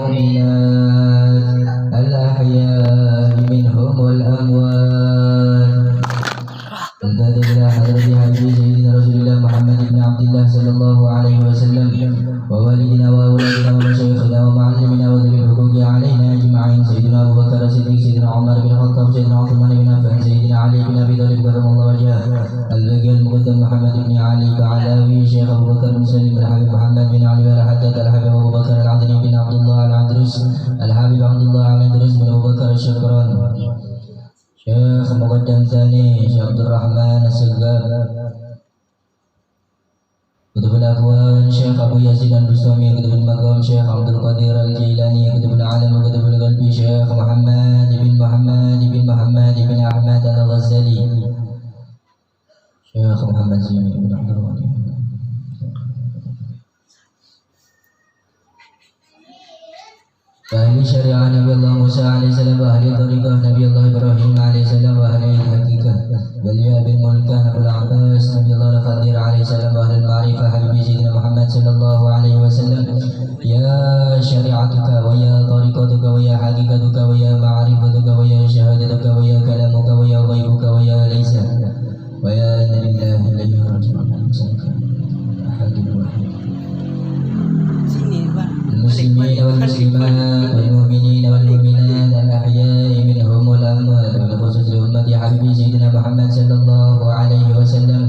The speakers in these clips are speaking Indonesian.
والمؤمنات الأحياء منهم والأموات الفاتح إلى حضرة حبيب سيدنا رسول الله محمد بن عبد الله صلى الله عليه وسلم ووالدنا وأولادنا ومشايخنا ومعلمنا وذوي الحقوق علينا أجمعين سيدنا أبو بكر الصديق سيدنا عمر بن الخطاب سيدنا عثمان بن عفان سيدنا علي بن أبي طالب كرم الله وجهه الباقي المقدم محمد بن علي بعلاوي شيخ أبو بكر بن سليم الحبيب محمد بن علي الحداد الحبيب أبو بكر العدني بن عبد الله العدرس الحبيب عبد الله العدرس بن أبو بكر الشكران شيخ مقدم ثاني شيخ عبد الرحمن السقاف كتب الأكوان شيخ أبو يزيد البستامي كتب المقام شيخ عبد القادر الجيلاني كتب العالم وكتب القلب شيخ محمد بن أحمد الغزالي شيخ محمد زيني بن عبد الغني أهل الشريعة نبي الله موسى عليه السلام وأهل الطريقة نبي الله إبراهيم عليه السلام وأهل الحقيقة ولي أبي الملك أبو العباس نبي الله الخضير عليه السلام وأهل المعرفة حبيبي سيدنا محمد صلى الله عليه وسلم يا شريعتك ويا طريقتك ويا حقيقتك ويا معرفتك ويا شهادتك ويا كلامك ويا غيبك ويا ليس ويا إن لله إليه راجعون أحد الواحد المسلمين والمسلمات والمؤمنين والمؤمنات الأحياء منهم والأموات وبخصوص أمة حبيبي سيدنا محمد صلى الله عليه وسلم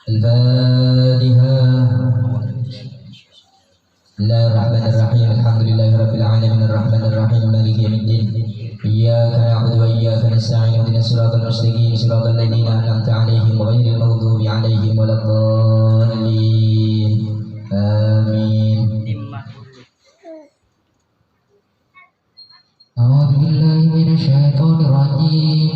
الفاتحة بسم الله الرحمن الرحيم الحمد لله رب العالمين الرحمن الرحيم مالك يوم الدين إياك نعبد وإياك نستعين اهدنا الصراط المستقيم صراط الذين أنعمت عليهم غير المغضوب عليهم ولا الضالين آمين أعوذ بالله من الشيطان الرجيم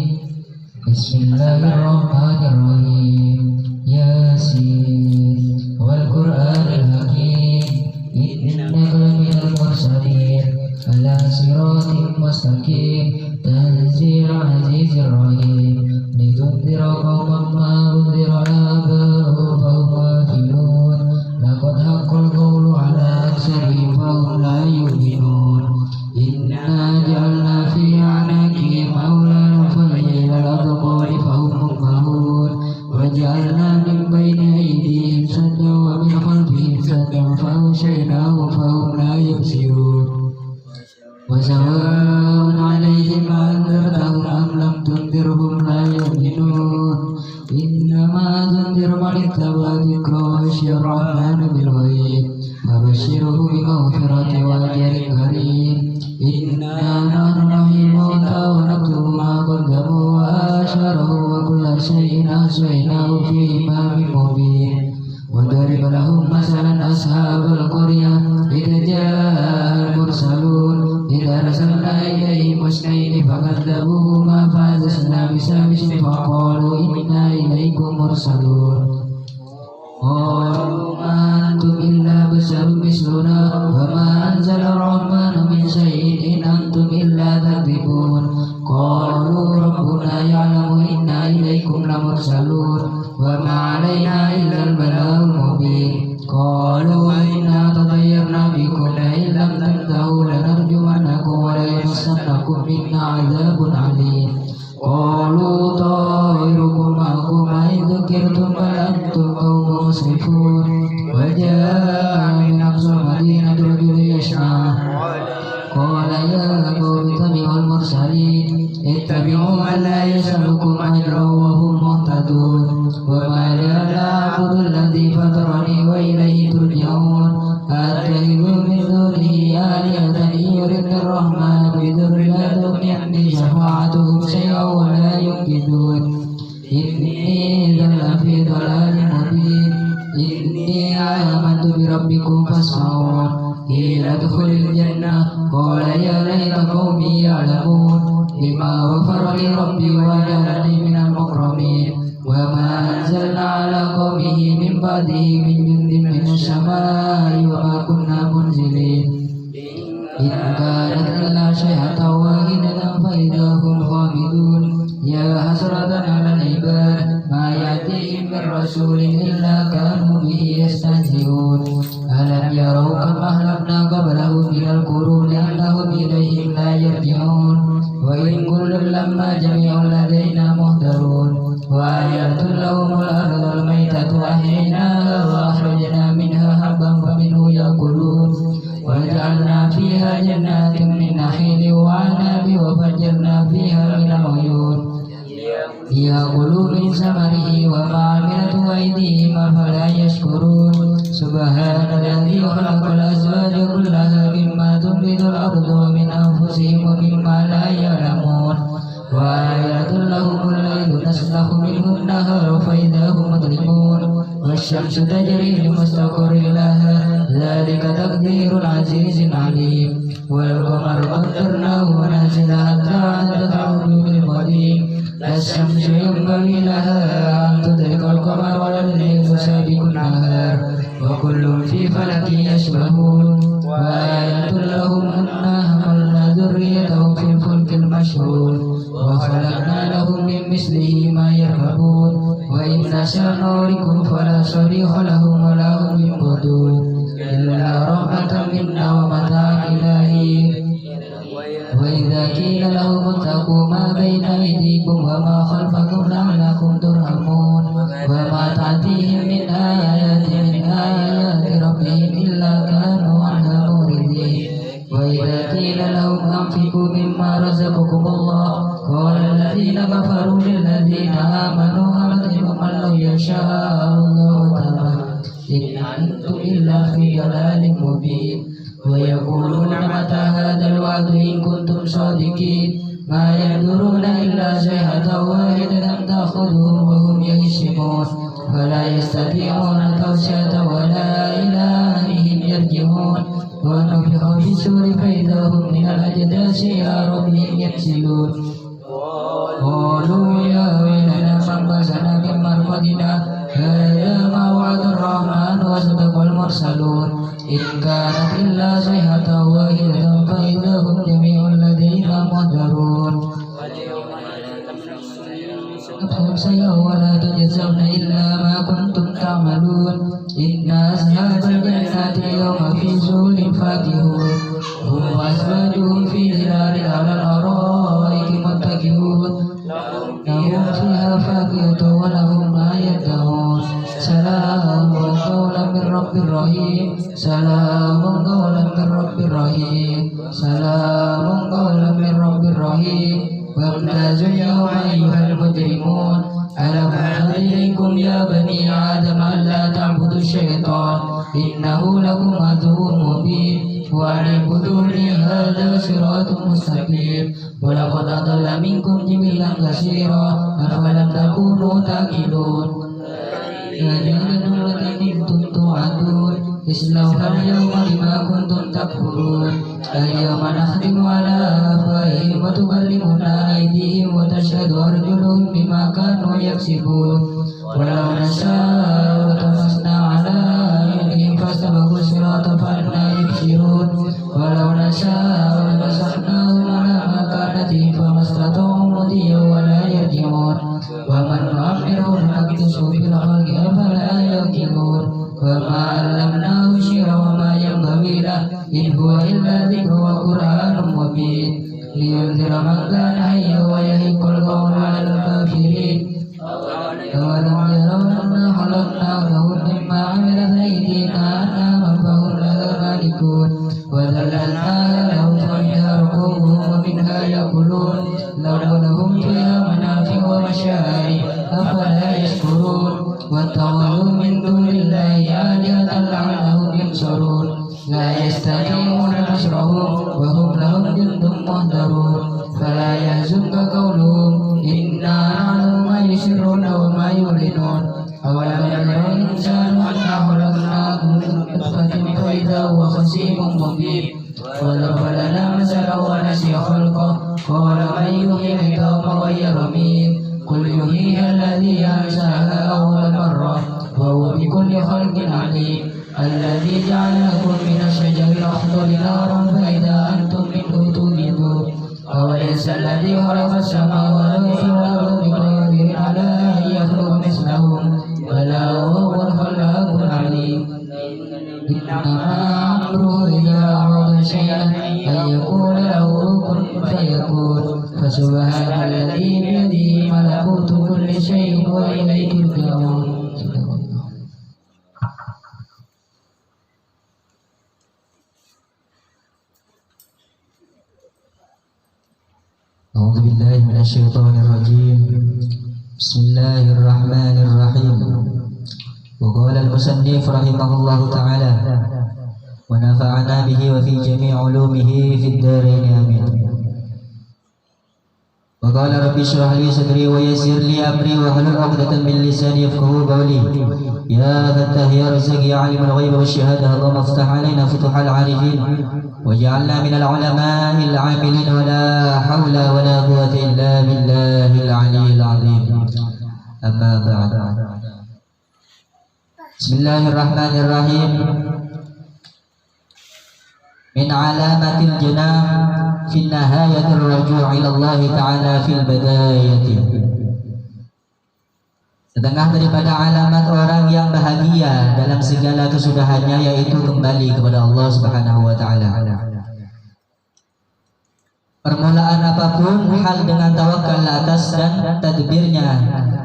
بسم الله الرحمن الرحيم ياسين والقرآن الحكيم إنك لمن المرسلين على صراط مستقيم تنزيل العزيز الرحيم لتنذر قوما ما أنذر آباؤهم فهم غافلون لقد حق القول على أكثرهم فهم لا يؤمنون إنا جعلنا في أعناقهم أغلالا فإلى الأذقان فهم مقمحون وجعلنا من بين أيديهم سدا ومن خلفهم سدا فأغشيناهم فهم لا يبصرون وسواء عليهم أنذرتهم أم لم تنذرهم لا يؤمنون إنما تنذر من اتبع ذكر وخشي الرحمن بالغيب فبشره بمغفرة وأجر كريم إنا نحن نحيي الموتى ونكتب ما قدموا وآثارهم وكل شيء أحصيناه في إمام مبين وضرب لهم مثلا أصحاب القرية إذ جاء المرسلون إذ أرسلنا إليهم اثنين فكذبوهما فعززنا بثالث فقالوا إنا إليكم مرسلون قالوا ما أنتم إلا بشر مثلنا وما أنزل الرحمن من شيء إن أنتم إلا تكذبون قالوا ربنا يعلم إنا إليكم لمرسلون وما علينا إلا البلاغ المبين قالوا إنا تطيرنا بكم لئن لم تنتهوا لنرجمنكم وليمسنكم منا عذاب عليم قالوا طائركم معكم أئن ذكرتم بل أنتم قوم مسرفون وجاء من أقصى المدينة رجل يسعى قال يا قوم اتبعوا المرسلين اتبعوا من لا يسألكم أجرا وهم مهتدون وما لي لا أعبد الذي فطرني وإليه ترجعون أتخذ من دونه آلهة إن يردني الرحمن بضر لا تغني عني شفاعتهم شيئا ولا ينقذون إني إذا لفي ضلال مبين إني آمنت بربكم فاسمعون قيل ادخل الجنة قال يا ليت قومي يعلمون بما غفر لي ربي وجعلني من المكرمين وما أنزلنا على قومه من بعده من جند من السماء وما كنا منزلين إن كانت إلا صيحة واحدة فإذا هم خامدون يا حسرة على العباد ما يأتيهم من رسول إلا كانوا به يستهزئون ألم يروا كم أهلكنا قبلهم من القرون جنات من نخيل وعنب وفجرنا فيها من العيون ليأكلوا من ثمره وما عملت أيديهم أفلا يشكرون سبحان الذي خلق الأزواج كلها مما تنبت الأرض ومن أنفسهم ومما لا يعلمون وآيات لهم الليل نسلخ منه النهار فإذا هم مظلمون والشمس تجري لمستقر لها ذلك تقدير العزيز العليم والقمر قدرناه منازل حتى عاد كالعرجون القديم لا الشمس ينبغي لها أن تدرك القمر ولا الليل سابق النهار وكل في فلك يسبحون وآيات لهم أنا حملنا ذريتهم في الفلك المشحون وخلقنا لهم من مثله ما يركبون وإن نشأ نغرقهم فلا صريخ لهم ولا هم ينقذون إلا رحمة منا ومتاعا إلى حين وإذا قيل لهم اتقوا ما بين أيديكم وما خلفكم لعلكم ترحمون وما تأتيهم من آيات ربهم إلا كانوا عنها معرضين وإذا قيل لهم أنفقوا مما رزقكم الله قال الذين كفروا للذين آمنوا أنطعم من لو يشاء الله تعالى إن أنتم إلا في ضلال مبين ويقولون متى هذا الوعد إن كنتم صادقين ما ينظرون إلا صيحة واحدة تأخذهم وهم يهشمون فلا يستطيعون توصية ولا إلى أهلهم يرجعون ونفخ في السور فإذا هم من الأجداث إلى ربهم ينسلون قالوا يا ويلنا من بعثنا من مرقدنا هذا ما وعد الرحمن وصدق المرسلون إن كانت إلا صيحة واحدة فإذا هم جميع لدينا محضرون ولا تجزون إلا ما كنتم تعملون إن أصحاب الجنة اليوم في سرور فاكهون هم وأزواجهم في ظلال على الأرائك متكئون لهم فيها فاكهة ولهم ما يدعون سلام قولا من رب رحيم سلام قولا من رب رحيم سلام قولا من رب رحيم وامتازوا اليوم أيها المجرمون ألم أعهد إليكم يا بني آدم ألا تعبدوا الشيطان إنه لكم عدو مبين وأن اعبدوني هذا صراط مستقيم ولقد أضل منكم جبلا كثيرا أفلم تكونوا تعقلون يا جنة التي كنتم توعدون اصلوها اليوم بما كنتم تكفرون اليوم نختم على أفواههم وتكلمنا أيديهم وتشهد أرجلهم بما كانوا يكسبون ولو نشاء لطمسنا على أعينهم فاستبقوا الصراط فأنى يبصرون ولو نشاء لمسخناهم على مكانتهم فما استطاعوا مضيا ولا يرجعون ومن نعمره نكدسه في الخلق أفلا يعقلون وما علمناه الشعر وما ينبغي له إن هو إلا ذكر وقرآن مبين لينذر من كان حيا ويحق القول على الكافرين أولم يروا أنا خلقنا لهم مما عملت أيدينا أنعاما فهم لها مالكون وذللناها لهم فمنها ركوبهم ومنها يأكلون لهم فيها منافع ومشارب أفلا يشكرون واتخذوا من دون الله آلهة لعلهم ينصرون لا يستطيعون نصرهم وهم لهم جند محضرون فلا يحزنك قولهم إنا نعلم ما يسرون وما يعلنون أولم يرى الإنسان أنا خلقناه من نطفة فإذا هو خصيم مبين وضرب لنا مثلا ونسي خلقه قال من يحيي العظام وهي رميم قل يحييها الذي أنشأها أول مرة وهو بكل خلق عليم الذي جعل لكم من الشجر الأخضر نارا فإذا أنتم منه توقدون أوليس الذي خلق السماوات والأرض بقادر على أن يخلق مثلهم بلى وهو الخلاق العليم إنما أمره إذا أراد شيئا أن يقول له كن فيكون فسبحان الذي بيده ملكوت كل شيء وإليه ترجعون. الشيطان الرجيم بسم الله الرحمن الرحيم وقال المصنف رحمه الله تعالى ونفعنا به وفي جميع علومه في الدارين آمين وقال رب اشرح لي صدري ويسر لي أمري واحلل عقدة من لساني يفقهوا قولي يا فتاح يا رزاق يا عالم الغيب والشهادة اللهم افتح علينا فتوح العارفين وجعلنا من العلماء العاملين ولا حول ولا قوة إلا بالله العلي العظيم أما بعد بسم الله الرحمن الرحيم من علامة الجنان في النهاية الرجوع إلى الله تعالى في البداية. Setengah daripada alamat orang yang bahagia dalam segala kesudahannya yaitu kembali kepada Allah Subhanahu wa taala. Permulaan apapun hal dengan tawakal atas dan tadbirnya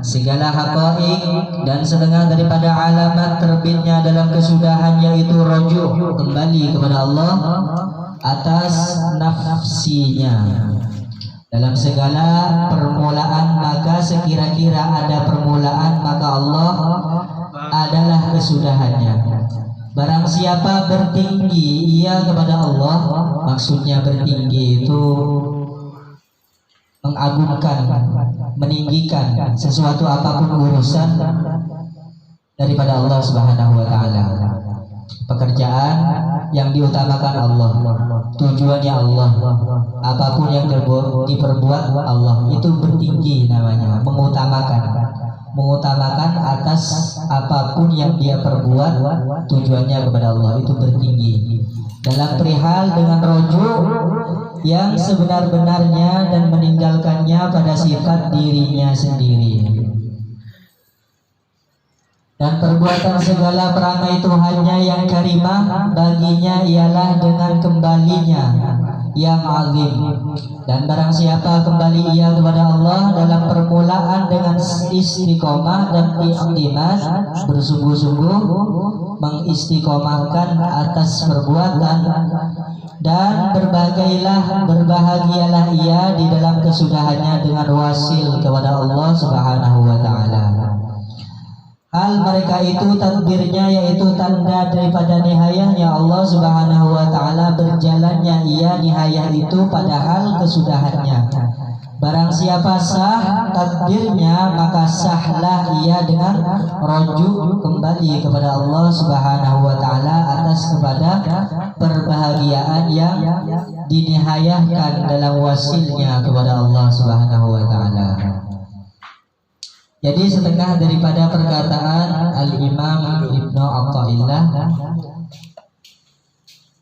segala haqaiq, dan setengah daripada alamat terbitnya dalam kesudahan yaitu rujuk kembali kepada Allah atas nafsinya. Dalam segala permulaan maka sekira-kira ada permulaan maka Allah adalah kesudahannya. Barang siapa bertinggi ia kepada Allah, maksudnya bertinggi itu mengagungkan, meninggikan sesuatu apapun urusan daripada Allah Subhanahu wa taala. Pekerjaan yang diutamakan Allah, tujuannya Allah, apapun yang diperbuat Allah, itu bertinggi namanya, mengutamakan atas apapun yang dia perbuat, tujuannya kepada Allah, itu bertinggi. Dalam perihal dengan rujuk yang sebenar-benarnya dan meninggalkannya pada sifat dirinya sendiri. Dan perbuatan segala perangai Tuhannya yang karimah baginya ialah dengan kembalinya yang azim. Dan barang siapa kembali ia kepada Allah dalam permulaan dengan istiqomah dan i'timad, bersungguh-sungguh mengistiqomahkan atas perbuatan, dan berbahagialah ia di dalam kesudahannya dengan wasil kepada Allah Subhanahu wa taala. Hal mereka itu tadbirnya yaitu tanda daripada nihayahnya Allah Subhanahu wa taala, berjalannya ia nihayah itu padahal kesudahannya. Barang siapa sah tadbirnya maka sahlah ia dengan rujuk kembali kepada Allah Subhanahu wa taala atas kepada perbahagiaan yang dinihayahkan dalam wasilnya kepada Allah Subhanahu wa taala. Jadi setengah daripada perkataan Al-Imam Ibnu Athaillah,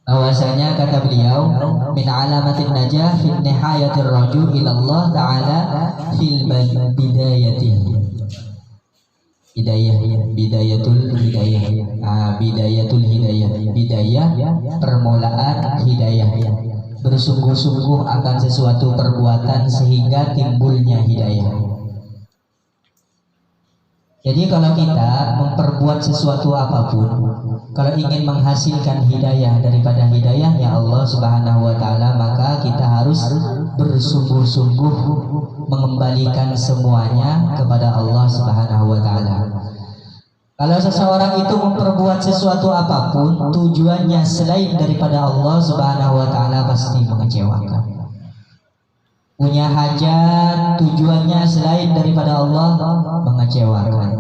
bahwasanya kata beliau min alamatin najah fi nihayatir raju ila Allah taala fil bidayati. Bidayatul hidayah, bidayah permulaan hidayah, bersungguh-sungguh akan sesuatu perbuatan sehingga timbulnya hidayah. Jadi kalau kita memperbuat sesuatu apapun, kalau ingin menghasilkan hidayah daripada hidayahnya Allah Subhanahu wa taala, maka kita harus bersungguh-sungguh mengembalikan semuanya kepada Allah Subhanahu wa taala. Kalau seseorang itu memperbuat sesuatu apapun tujuannya selain daripada Allah Subhanahu wa taala, pasti mengecewakan. Punya hajat tujuannya selain daripada Allah, mengecewakan.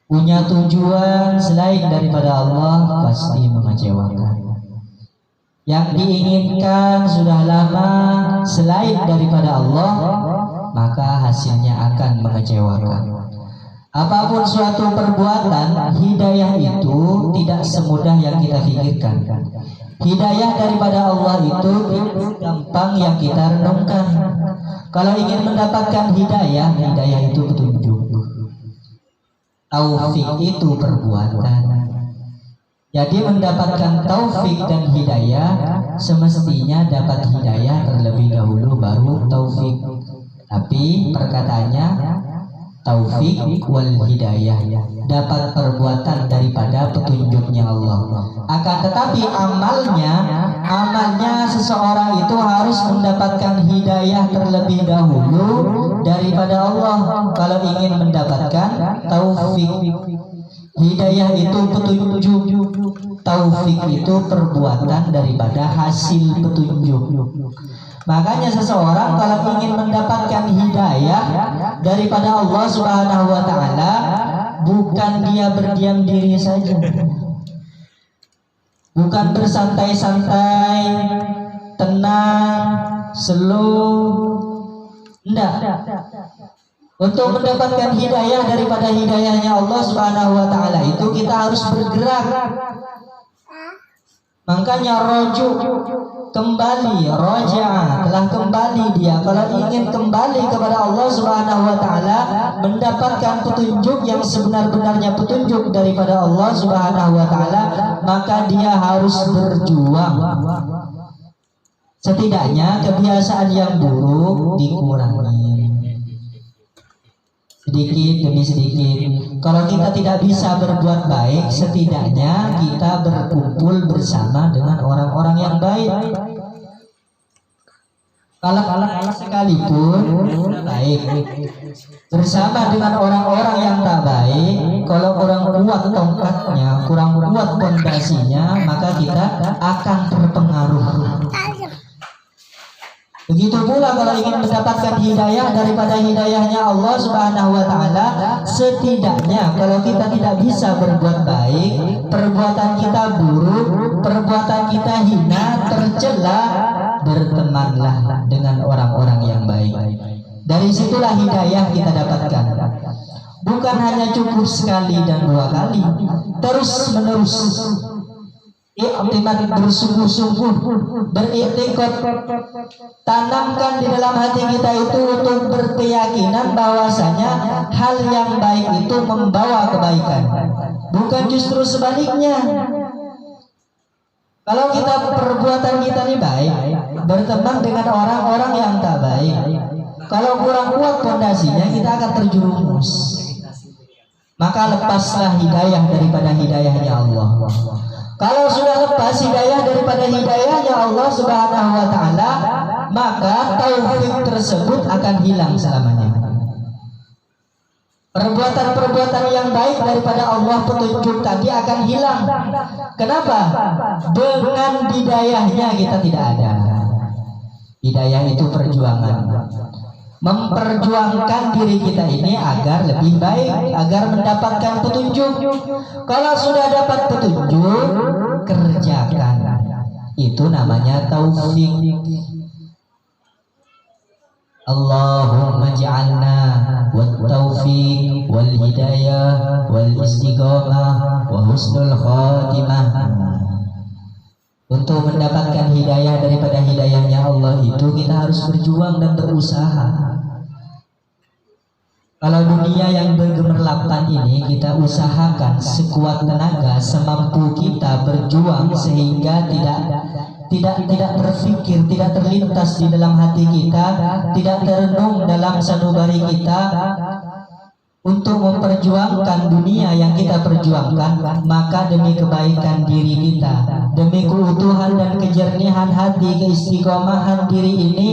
Punya tujuan selain daripada Allah, pasti mengecewakan. Yang diinginkan sudah lama selain daripada Allah, maka hasilnya akan mengecewakan. Apapun suatu perbuatan, hidayah itu tidak semudah yang kita pikirkan. Hidayah daripada Allah itu tidak gampang yang kita renungkan. Kalau ingin mendapatkan hidayah, hidayah itu petunjuk. Taufik itu perbuatan. Jadi mendapatkan taufik dan hidayah, semestinya dapat hidayah terlebih dahulu baru taufik. Tapi perkataannya taufik wal hidayah, dapat perbuatan daripada petunjuknya Allah. Akan tetapi amalnya seseorang itu harus mendapatkan hidayah hidayah terlebih dahulu daripada Allah kalau ingin mendapatkan taufik. Hidayah itu petunjuk, taufik itu perbuatan daripada hasil petunjuk. Makanya seseorang kalau ingin mendapatkan hidayah daripada Allah Subhanahu wa taala, bukan dia berdiam diri saja, bukan bersantai-santai, tenang, slow, enggak. Untuk mendapatkan hidayah daripada hidayahnya Allah Subhanahu wa taala itu kita harus bergerak. Makanya roju, kembali, roja, telah kembali dia. Kalau ingin kembali kepada Allah Subhanahu wa taala, mendapatkan petunjuk yang sebenar-benarnya petunjuk daripada Allah Subhanahu wa taala, maka dia harus berjuang. Setidaknya kebiasaan yang buruk dikurangi sedikit demi sedikit. Kalau kita tidak bisa berbuat baik, setidaknya kita berkumpul bersama dengan orang-orang yang baik. Kalau sekalipun baik bersama dengan orang-orang yang tak baik, kalau kurang kuat tongkatnya, kurang kuat fondasinya, maka kita akan terpengaruh. Begitu pula kalau ingin mendapatkan hidayah daripada hidayahnya Allah Subhanahu wa taala, setidaknya kalau kita tidak bisa berbuat baik, perbuatan kita buruk, perbuatan kita hina, tercela, bertemanlah dengan orang-orang yang baik. Dari situlah hidayah kita dapatkan. Bukan hanya cukup sekali dan dua kali, terus menerus. Iktimat, bersungguh-sungguh, beriktikad, tanamkan di dalam hati kita itu untuk berkeyakinan bahwasanya hal yang baik itu membawa kebaikan, bukan justru sebaliknya. Kalau kita perbuatan kita ini baik, berteman dengan orang-orang yang tak baik, kalau kurang kuat fondasinya, kita akan terjerumus. Maka lepaslah hidayah daripada hidayahnya Allah. Kalau sudah lepas hidayah daripada hidayahnya Allah Subhanahu wa taala, maka taufik tersebut akan hilang selamanya. Perbuatan-perbuatan yang baik daripada Allah petunjuk tadi akan hilang. Kenapa? Dengan hidayahnya kita tidak ada. Hidayah itu perjuangan. Memperjuangkan diri kita ini agar lebih baik, agar mendapatkan petunjuk. Kalau sudah dapat petunjuk, kerjakan. Itu namanya taufik. Allahumma ja'alna wat taufiq wal hidayah wal istiqamah wa husnul khatimah. Untuk mendapatkan hidayah daripada hidayahnya Allah itu kita harus berjuang dan berusaha. Kalau dunia yang bergemerlapan ini kita usahakan sekuat tenaga, semampu kita berjuang sehingga tidak terfikir, tidak terlintas di dalam hati kita, tidak terenung dalam sanubari kita untuk memperjuangkan dunia yang kita perjuangkan, maka demi kebaikan diri kita, demi keutuhan dan kejernihan hati, keistiqomahan diri ini,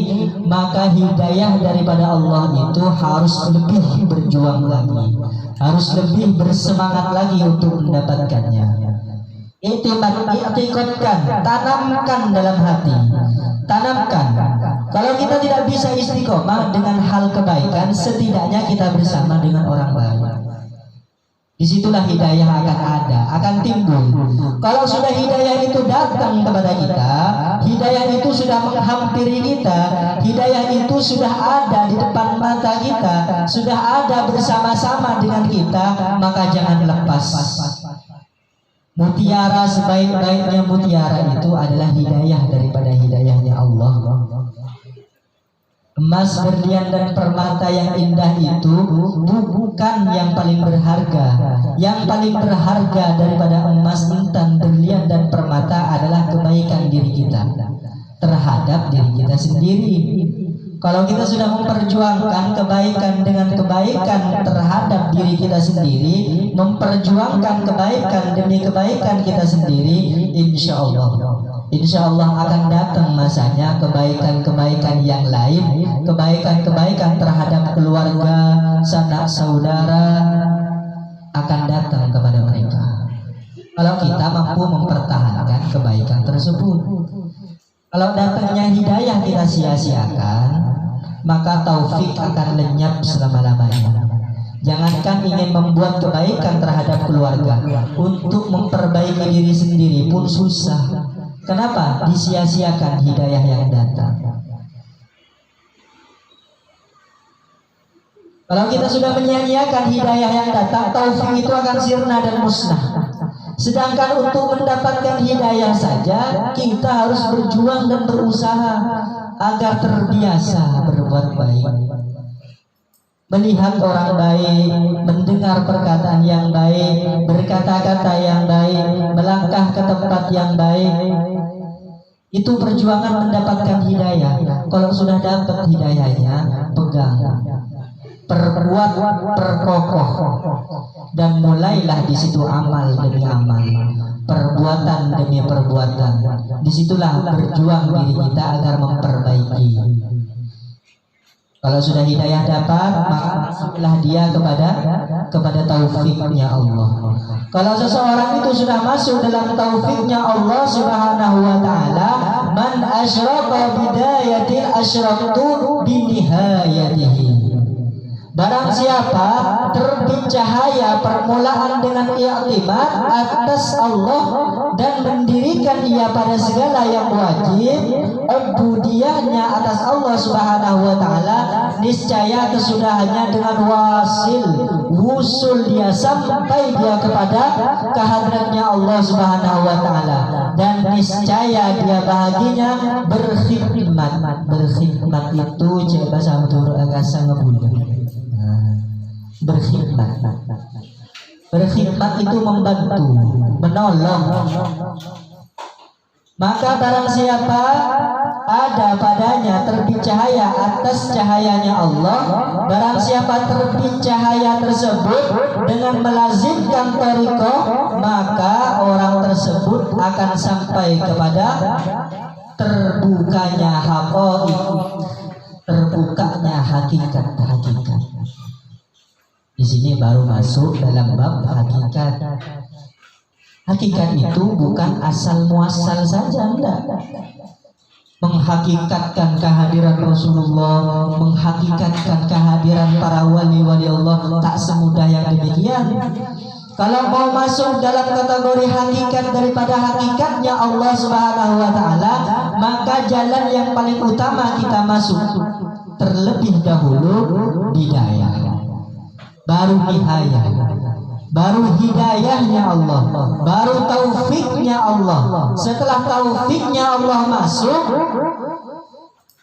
maka hidayah daripada Allah itu harus lebih berjuang lagi, harus lebih bersemangat lagi untuk mendapatkannya. Iktikadkan, tanamkan dalam hati, tanamkan. Kalau kita tidak bisa istiqomah dengan hal kebaikan, setidaknya kita bersama dengan orang baik. Disitulah hidayah akan ada, akan timbul. Kalau sudah hidayah itu datang kepada kita, hidayah itu sudah menghampiri kita, hidayah itu sudah ada di depan mata kita, sudah ada bersama-sama dengan kita, maka jangan lepas. Mutiara sebaik-baiknya mutiara itu adalah hidayah daripada hidayahnya Allah. Emas, berlian dan permata yang indah itu bukan yang paling berharga. Yang paling berharga daripada emas, intan, berlian dan permata adalah kebaikan diri kita terhadap diri kita sendiri. Kalau kita sudah memperjuangkan kebaikan dengan kebaikan terhadap diri kita sendiri, memperjuangkan kebaikan demi kebaikan kita sendiri, insya Allah Insya Allah akan datang masanya kebaikan-kebaikan yang lain, kebaikan-kebaikan terhadap keluarga, sanak saudara akan datang kepada mereka. Kalau kita mampu mempertahankan kebaikan tersebut. Kalau datangnya hidayah kita sia-siakan, maka taufik akan lenyap selama-lamanya. Jangankan ingin membuat kebaikan terhadap keluarga, untuk memperbaiki diri sendiri pun susah. Kenapa? Disia-siakan hidayah yang datang. Kalau kita sudah menyia-nyiakan hidayah yang datang, taufik itu akan sirna dan musnah. Sedangkan untuk mendapatkan hidayah saja, kita harus berjuang dan berusaha agar terbiasa berbuat baik. Melihat orang baik, mendengar perkataan yang baik, berkata-kata yang baik, melangkah ke tempat yang baik. Itu perjuangan mendapatkan hidayah. Kalau sudah dapat hidayahnya, pegang, perbuat, perkokoh, dan mulailah di situ amal demi amal, perbuatan demi perbuatan. Disitulah berjuang diri kita agar memperbaiki. Kalau sudah hidayah dapat, maka masuklah dia kepada taufiknya Allah. Kalau seseorang itu sudah masuk dalam taufiknya Allah Subhanahu wa taala, man asyraka bidayatil asyraktu binihayatihi. Barang siapa terbit cahaya permulaan dengan i'timad atas Allah dan mendirikan ia pada segala yang wajib, ubudiyahnya atas Allah Subhanahu wa taala, niscaya kesudahannya dengan wusul dia sampai dia kepada kehadratnya Allah Subhanahu wa taala, dan niscaya dia bahaginya berkhidmat. Berkhidmat itu cek bahasa Madura agak sangat mudah. Berkhidmat itu membantu, menolong. Maka barang siapa ada padanya terbit cahaya atas cahayanya Allah, barang siapa terbit cahaya tersebut dengan melazimkan thariqah, maka orang tersebut akan sampai kepada terbukanya haqaiq, terbukanya hakikat-hakikat. Di sini baru masuk dalam bab hakikat. Hakikat itu bukan asal muasal saja, enggak. Menghakikatkan kehadiran Rasulullah, menghakikatkan kehadiran para wali-wali Allah tak semudah yang demikian. Kalau mau masuk dalam kategori hakikat daripada hakikatnya Allah Subhanahu wa taala, maka jalan yang paling utama kita masuk terlebih dahulu bidayah, baru nihayah, baru hidayahnya Allah, baru taufiknya Allah. Setelah taufiknya Allah masuk,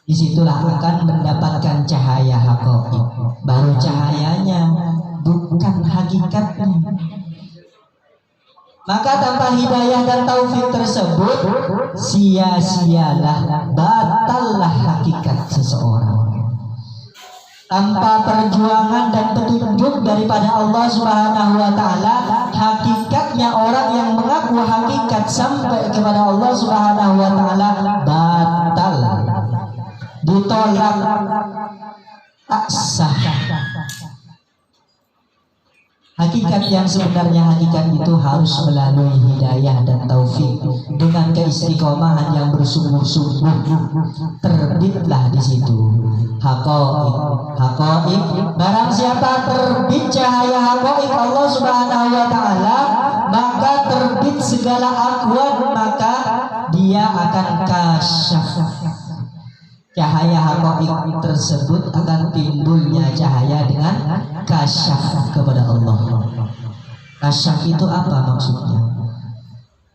disitulah akan mendapatkan cahaya haqaiq. Baru cahayanya, bukan hakikatnya. Maka tanpa hidayah dan taufik tersebut, sia-sialah, batallah hakikat seseorang. Tanpa perjuangan dan petunjuk daripada Allah Subhanahu wa taala, hakikatnya orang yang mengaku hakikat sampai kepada Allah Subhanahu wa taala batal, ditolak, tak sah. Hakikat yang sebenarnya, hakikat itu harus melalui hidayah dan taufik. Dengan keistiqomahan yang bersungguh-sungguh, terbitlah di situ haqaiq. Barang siapa terbit cahaya haqaiq Allah Subhanahu wa taala, maka terbit segala akwad, maka dia akan kasyaf. Cahaya haqaiq tersebut akan timbulnya cahaya dengan kasyaf kepada Allah. Kasyaf itu apa maksudnya?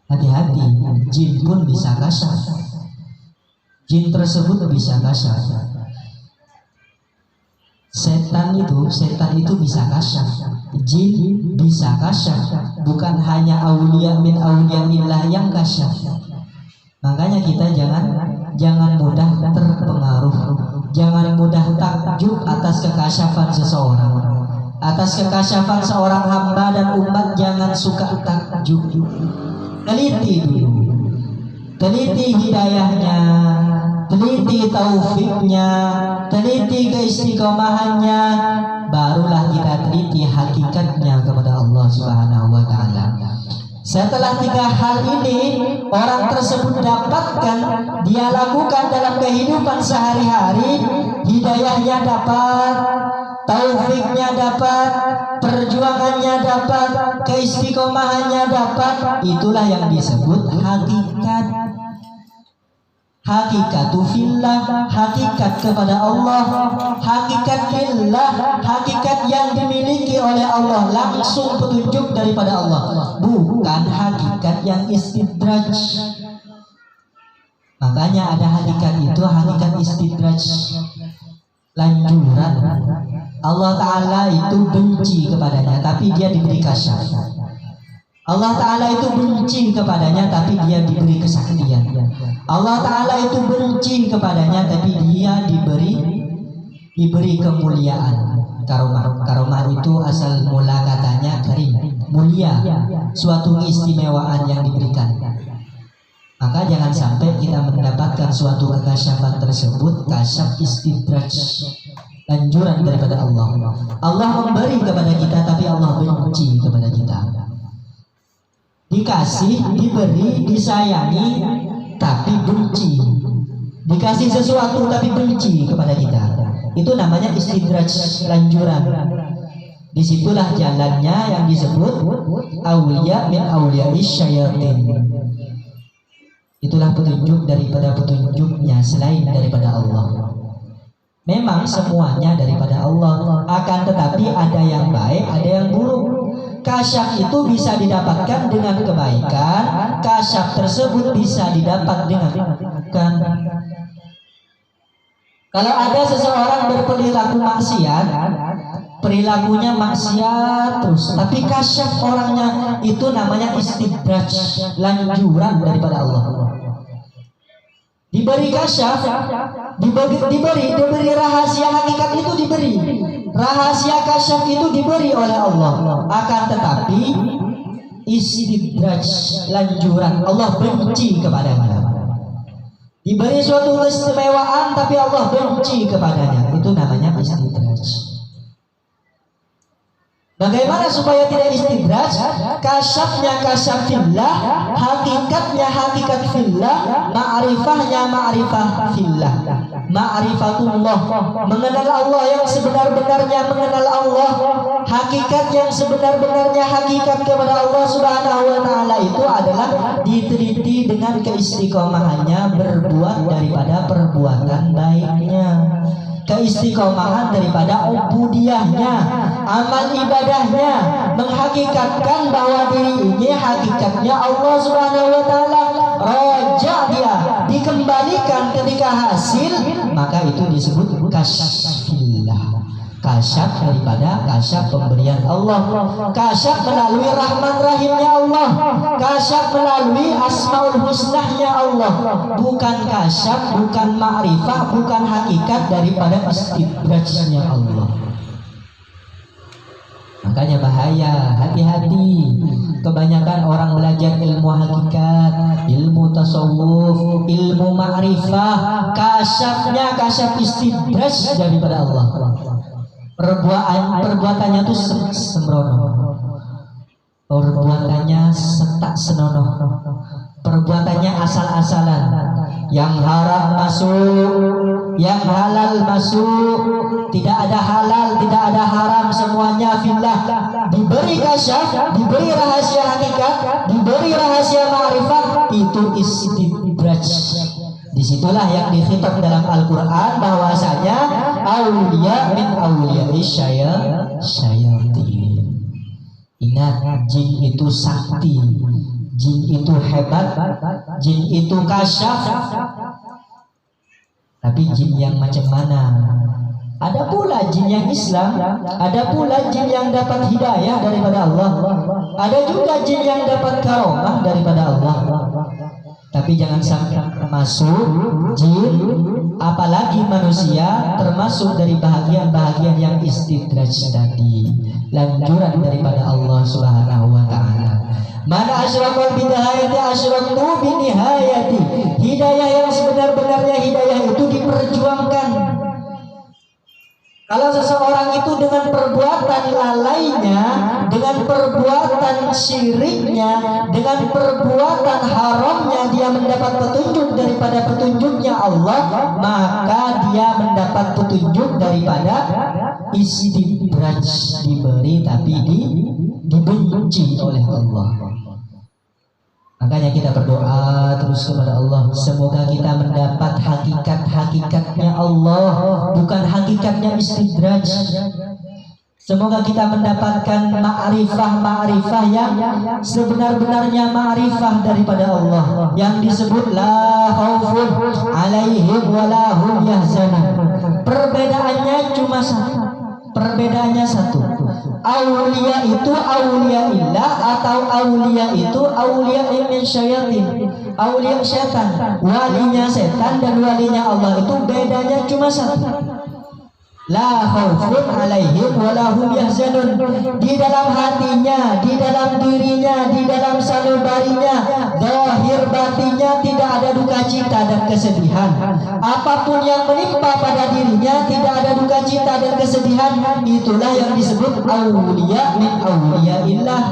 Hati-hati, jin pun bisa kasyaf. Jin tersebut bisa kasyaf. Setan itu bisa kasyaf. Jin bisa kasyaf. Bukan hanya aulia min auliaillah yang kasyaf. Makanya kita jangan mudah terpengaruh, jangan mudah takjub atas kekasyafan seseorang. Atas kekasyafan seorang hamba dan umat jangan suka takjub. Teliti dulu. teliti hidayahnya, teliti taufiknya, teliti keistiqomahannya, barulah kita teliti hakikatnya kepada Allah Subhanahu wa taala. Setelah 3 hal ini orang tersebut dapatkan, dia lakukan dalam kehidupan sehari-hari, hidayahnya dapat, taufiknya dapat, perjuangannya dapat, keistiqomahannya dapat, itulah yang disebut hakikat. Hakikatu fillah, hakikat kepada Allah, hakikat fillah, hakikat yang dimiliki oleh Allah, langsung petunjuk daripada Allah, bukan hakikat yang istidraj. Makanya ada hakikat itu, hakikat istidraj, lanjuran. Allah Ta'ala itu benci kepadanya, tapi dia diberi kasyaf. Allah Ta'ala itu benci kepadanya, tapi dia diberi kesaktian. Allah Ta'ala itu benci kepadanya, tapi dia diberi kemuliaan. Karomah itu asal mula katanya karim, mulia, suatu keistimewaan yang diberikan. Maka jangan sampai kita mendapatkan suatu kekasyafan tersebut kasyaf istidraj, anjuran daripada Allah. Allah memberi kepada kita, tapi Allah benci kepada kita. Dikasih, diberi, disayangi, tapi benci. Dikasih sesuatu tapi benci kepada kita, itu namanya istidraj, lanjuran. Disitulah jalannya yang disebut awliya min awliya'is syayatin. Itulah petunjuk daripada petunjuknya selain daripada Allah. Memang semuanya daripada Allah, akan tetapi ada yang baik, ada yang buruk. Kasyaf itu bisa didapatkan dengan kebaikan, kasyaf tersebut bisa didapat dengan kebaikan. Kalau ada seseorang berperilaku maksiat, perilakunya maksiat terus, tapi kasyaf orangnya, itu namanya istidraj, lanjuran daripada Allah. Diberi kasyaf, diberi rahasia hakikat itu, diberi rahasia kasyaf itu diberi oleh Allah. Akan tetapi istidraj, lanjuran, Allah benci kepadanya. Diberi suatu keistimewaan tapi Allah benci kepadanya, itu namanya istidraj. Bagaimana supaya tidak istidraj? Kasyafnya kasyaf fillah, hakikatnya hakikat fillah, ma'rifahnya ma'rifah fillah, ma'rifatullah, mengenal Allah yang sebenar-benarnya mengenal Allah. Hakikat yang sebenar-benarnya hakikat kepada Allah Subhanahu wa taala itu adalah diteliti dengan keistiqomahannya berbuat daripada perbuatan baiknya, keistiqomahan daripada ubudiyahnya, amal ibadahnya, menghakikatkan bahwa diri ini hakikatnya Allah Subhanahu wa taala, raja dia, dikembalikan ketika hasil, maka itu disebut kasyafillah. Kasyaf daripada kasyaf pemberian Allah, kasyaf melalui rahman rahimnya Allah, kasyaf melalui asmaul husnahnya Allah, bukan kasyaf, bukan ma'rifah, bukan hakikat daripada istidrajnya Allah. Makanya bahaya, hati-hati. Kebanyakan orang belajar ilmu hakikat, ilmu tasawuf, ilmu ma'rifah, kasyafnya kasyaf istidraj daripada Allah. Perbuatannya itu sembrono, perbuatannya setak senonoh, perbuatannya asal-asalan, yang haram masuk, yang halal masuk, tidak ada halal, tidak ada haram, semuanya fillah. Diberi kasyaf, diberi rahasia hakikat, diberi rahasia ma'rifah, itu istidraj. Disitulah yang dikhitab dalam Al-Quran bahwasanya awliya min awliya'is syayatin. Ingat, jin itu sakti, jin itu hebat, jin itu kasyaf. Tapi jin yang macam mana? Ada pula jin yang Islam, ada pula jin yang dapat hidayah daripada Allah, ada juga jin yang dapat karomah daripada Allah. Tapi jangan sampai termasuk jin, apalagi manusia, termasuk dari bahagian-bahagian yang istidraj tadi, lanjuran daripada Allah Subhanahu wa taala. Mana asyraqal bidayati asyraktu binihayati. Hidayah yang sebenar-benarnya hidayah itu diperjuangkan. Kalau seseorang itu dengan perbuatan lalainya, dengan perbuatan syiriknya, dengan perbuatan haramnya dia mendapat petunjuk daripada petunjuknya Allah, maka dia mendapat petunjuk daripada istidraj, diberi tapi dibenci oleh Allah. Makanya kita berdoa terus kepada Allah, semoga kita mendapat hakikat-hakikatnya Allah, bukan hakikatnya istidraj. Semoga kita mendapatkan ma'rifah yang sebenar-benarnya ma'rifah daripada Allah, yang disebut la khaufun alaihim wa la hum yahzanun. Perbedaannya cuma satu. Perbedaannya satu. Aulia itu aulia illah atau aulia itu aulia min syayatin. Aulia setan, walinya setan dan walinya Allah itu bedanya cuma satu. La khaufun alaihim wa la hum yahzanun. Di dalam hatinya, di dalam dirinya, di dalam sanubarinya, zahir batinnya tidak ada duka cita dan kesedihan. Apapun yang menimpa pada dirinya tidak ada duka cita dan kesedihan. Itulah yang disebut auliya min auliyaillah.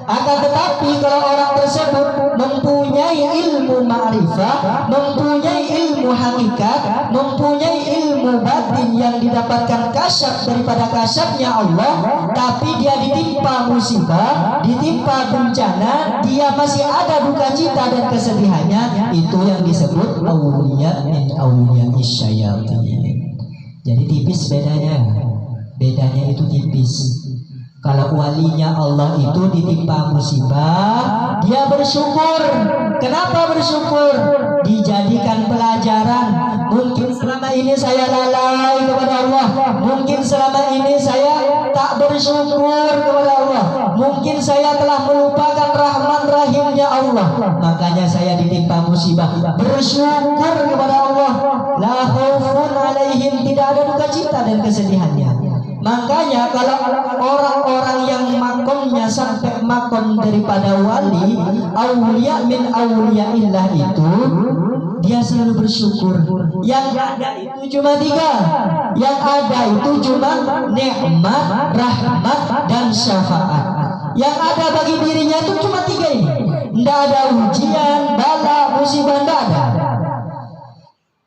Akan tetapi kalau orang tersebut mempunyai ilmu ma'rifah, mempunyai ilmu hakikat, mempunyai ilmu batin yang didapatkan kasyaf daripada kasyafnya Allah, tapi dia ditimpa musibah, ditimpa bencana, dia masih ada duka cita dan kesedihannya, itu yang disebut auliya min auliya'ish syayatin. Jadi tipis bedanya. Bedanya itu tipis. Kalau walinya Allah itu ditimpa musibah, dia bersyukur. Kenapa bersyukur? Dijadikan pelajaran. Mungkin selama ini saya lalai kepada Allah, mungkin selama ini saya tak bersyukur kepada Allah, mungkin saya telah melupakan rahman rahimnya Allah, makanya saya ditimpa musibah. Bersyukur kepada Allah. La khaufun alaihim, tidak ada duka cita dan kesedihannya. Makanya kalau orang-orang yang makomnya sampai makom daripada wali, aulia min auliyaillah itu, dia selalu bersyukur. Yang ada itu cuma tiga. Yang ada itu cuma nikmat, rahmat, dan syafaat. Yang ada bagi dirinya itu cuma tiga ini. Tidak ada ujian, bala, musibah, tidak ada.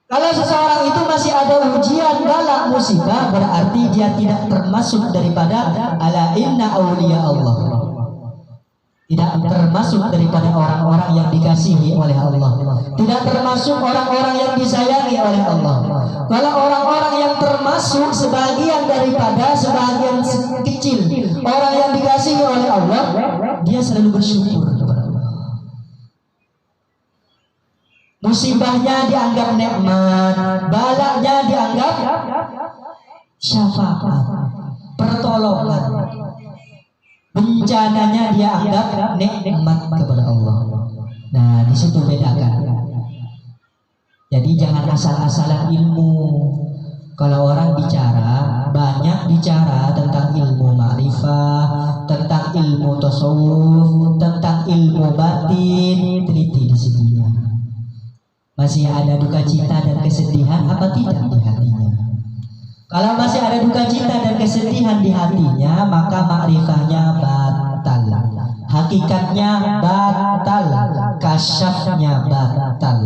Kalau seseorang itu masih ada ujian, bala, musibah, berarti dia tidak termasuk daripada ala inna awliya Allah. Tidak termasuk daripada orang-orang yang dikasihi oleh Allah. Tidak termasuk orang-orang yang disayangi oleh Allah. Kalau orang-orang yang termasuk sebagian daripada sebagian kecil orang yang dikasihi oleh Allah, dia selalu bersyukur kepada Allah. Musibahnya dianggap nikmat, balanya dianggap syafaat, pertolongan, bencananya dia anggap nikmat kepada Allah. Nah, di situ bedakan. Jadi jangan asal-asalan ilmu. Kalau orang bicara, banyak bicara tentang ilmu ma'rifah, tentang ilmu tasawuf, tentang ilmu batin, teliti di sininya. Masih ada duka cita dan kesedihan apa tidak di hatinya? Kalau masih ada duka cita dan kesedihan di hatinya, maka makrifahnya batal, hakikatnya batal, kasyafnya batal,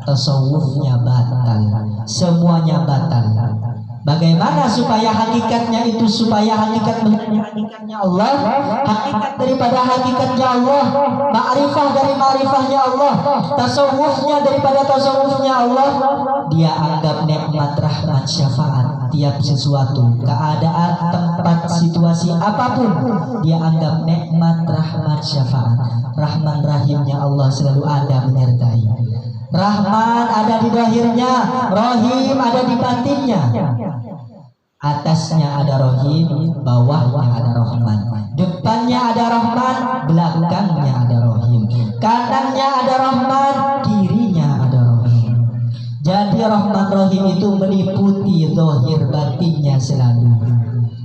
tasawufnya batal, semuanya batal. Bagaimana supaya hakikatnya itu, supaya hakikat menjadi hakikatnya Allah, hakikat daripada hakikatnya Allah, ma'rifah dari ma'rifahnya Allah, tasawufnya daripada tasawufnya Allah, dia anggap nikmat, rahmat, syafaat, tiap sesuatu, keadaan, tempat, situasi apapun, dia anggap nikmat, rahmat, syafaat. Rahman rahimnya Allah selalu ada menyertai. Rahman ada di zahirnya, Rahim ada di batinnya. Atasnya ada Rahim, bawahnya ada Rahman. Depannya ada Rahman, belakangnya ada Rahim. Kanannya ada Rahman, kirinya ada Rahim. Jadi Rahman Rahim itu meliputi zahir batinnya selalu.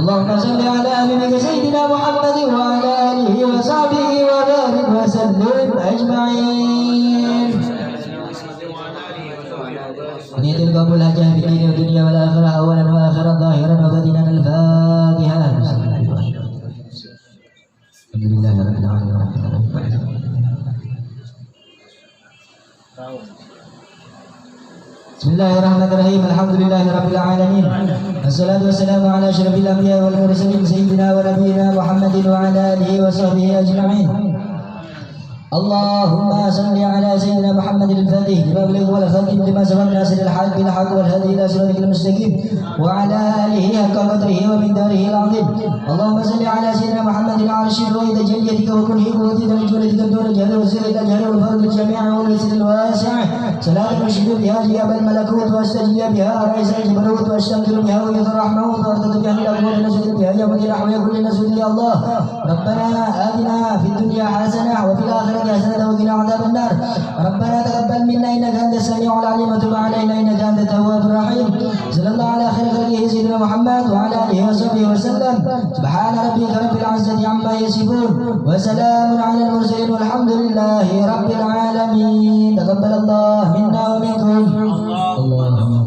اللهم صل على حبيبك سيدنا محمد وعلى آله وصحبه وبارك وسلم أجمعين. ونيت القبول هجاه في الدين والدنيا والآخرة أولا وآخرا ظاهرا وباطنا. الفاتحة. الحمد لله رب العالمين. بسم الله الرحمن الرحيم. الحمد لله رب العالمين، والصلاة والسلام على أشرف الأنبياء والمرسلين سيدنا ونبينا محمد وعلى آله وصحبه أجمعين. اللهم صل على سيدنا محمد الفاتح لما أغلق والخاتم لما سبق ناصر الحق بالحق والهادي إلى صراطك المستقيم وعلى آله حق قدره ومقداره العظيم. اللهم صل على سيدنا محمد العرش الوحيد جليتك وكنه قوتك وجودك الدور الجهل والسر الأجهل والفضل الجميع والوسط الواسع صلاة نشهد بها جياب الملكوت واستجيب بها رئيس الجبروت واستغفر بها ويد الرحموت وارتد بها الأقوال نسجد بها يوم الرحمة كل نسجد يا الله. ربنا آتنا في الدنيا حسنة وفي الآخرة حسنة وقنا عذاب النار. ربنا تقبل منا إنك أنت السميع العليم وتب علينا إنك أنت التواب الرحيم. صلى الله على خير خلقه سيدنا محمد وعلى آله وصحبه وسلم. سبحان ربك رب العزة عما يصفون وسلام على المرسلين والحمد لله رب العالمين. تقبل الله منا ومنكم. اللهم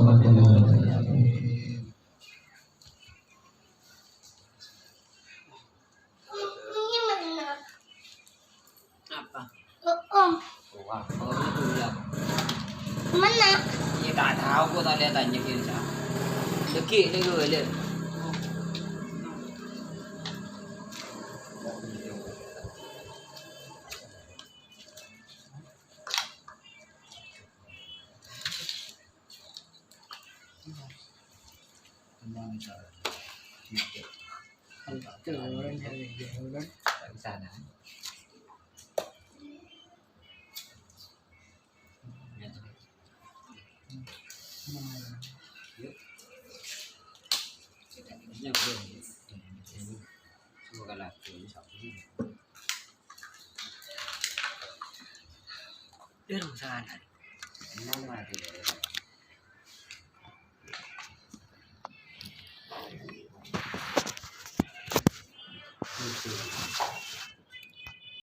Wah, kalau itu ya. Mana? Ya tak tahu, aku tak lihat tanya kita. Dekik ni dulu le. Itu orang yang di sana. Dia sana. Mana dia?